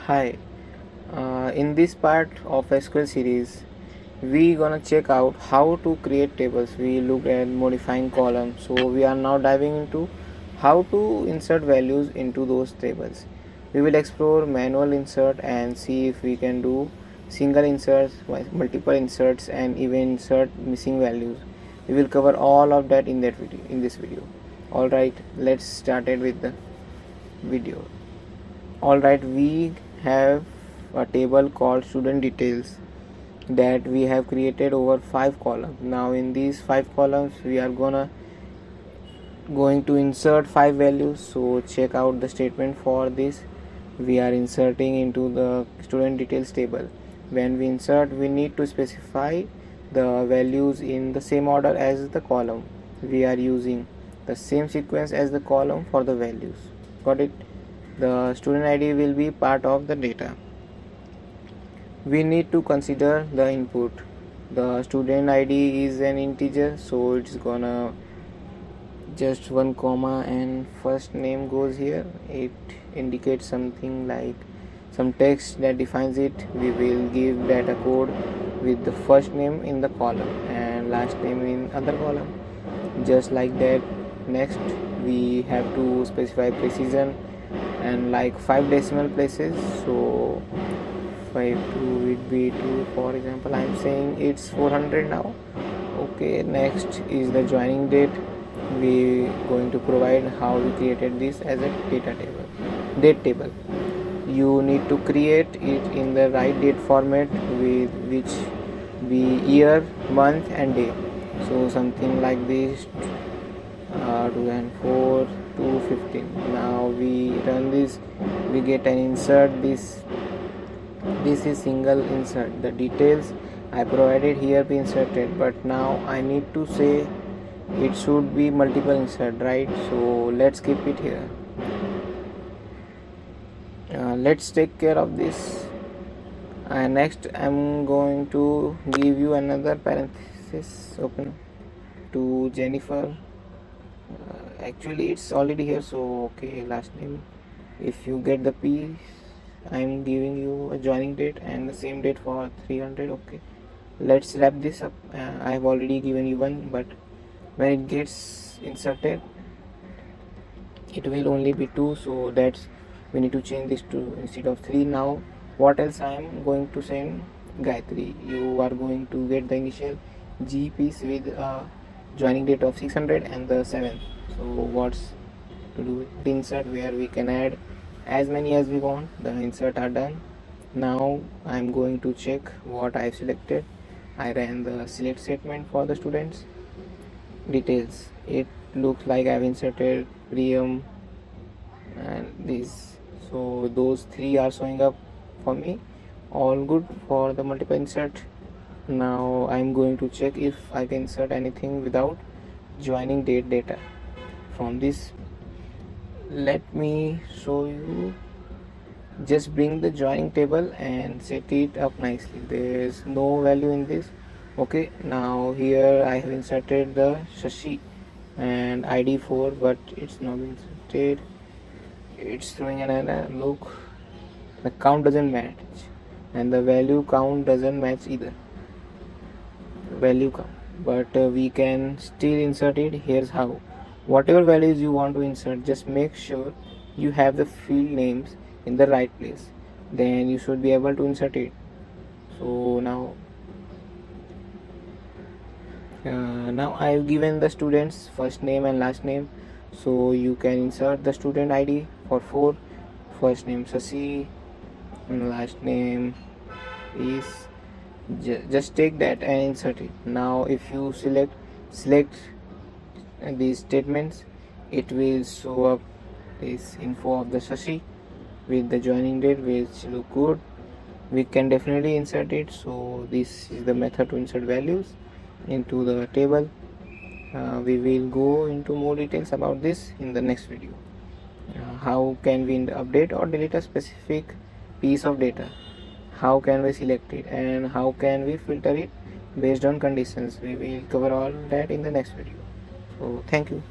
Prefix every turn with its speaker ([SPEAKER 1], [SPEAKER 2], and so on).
[SPEAKER 1] Hi, in this part of SQL series, we gonna check out how to create tables. We looked at modifying columns, so we are now diving into how to insert values into those tables. We will explore manual insert and see if we can do single inserts, multiple inserts, and even insert missing values. We will cover all of that in this video. All right, let's start it with the video. Alright, we have a table called student details that we have created over 5 columns. Now in these 5 columns we are going to insert 5 values. So check out the statement for this. We are inserting into the student details table. When we insert, we need to specify the values in the same order as the column. We are using the same sequence as the column for the values. Got it? The student ID will be part of the data. We need to consider the input. The student ID is an integer, so it's gonna just 1 comma and first name goes here. It indicates something like some text that defines it. We will give data code with the first name in the column and last name in other column, just like that. Next, we have to specify precision and like 5 decimal places, so 5 2 would be 2. For example, I'm saying it's 400 now. Okay, next is the joining date. We going to provide how we created this as a date table. You need to create it in the right date format, with which be year, month and day. So something like this, 2004 to 15. Now we run this, we get an insert. This is single insert. The details I provided here be inserted, but now I need to say it should be multiple insert, right? So let's keep it here. Let's take care of this. And next I'm going to give you another parenthesis open to Jennifer. Actually it's already here, so okay, last name. If you get the piece, I'm giving you a joining date and the same date for 300. Okay, let's wrap this up. I have already given you one, but when it gets inserted it will only be 2, so that's we need to change this to instead of 3. Now what else I am going to send Gayatri? You are going to get the initial G piece with a joining date of 600 and the 7th. So what's to do with the insert, where we can add as many as we want. The insert are done. Now I'm going to check what I've selected. I ran the select statement for the students details. It looks like I've inserted Priam and this, so those 3 are showing up for me. All good for the multiple insert. Now I'm going to check if I can insert anything without joining date data from this. Let me show you. Just bring the joining table and set it up nicely. There's no value in this. Okay, now here I have inserted the Shashi and ID 4, but it's not inserted. It's throwing an error. Look, the count doesn't match and the value count doesn't match either. Value count, but we can still insert it. Here's how. Whatever values you want to insert, just make sure you have the field names in the right place, then you should be able to insert it. So now I've given the students first name and last name, so you can insert the student ID for 4. First name Sasi and last name is just take that and insert it. Now if you select these statements, it will show up this info of the Shashi with the joining date, which look good. We can definitely insert it. So this is the method to insert values into the table. We will go into more details about this in the next video. How can we update or delete a specific piece of data, how can we select it, and how can we filter it based on conditions. We will cover all that in the next video. So thank you.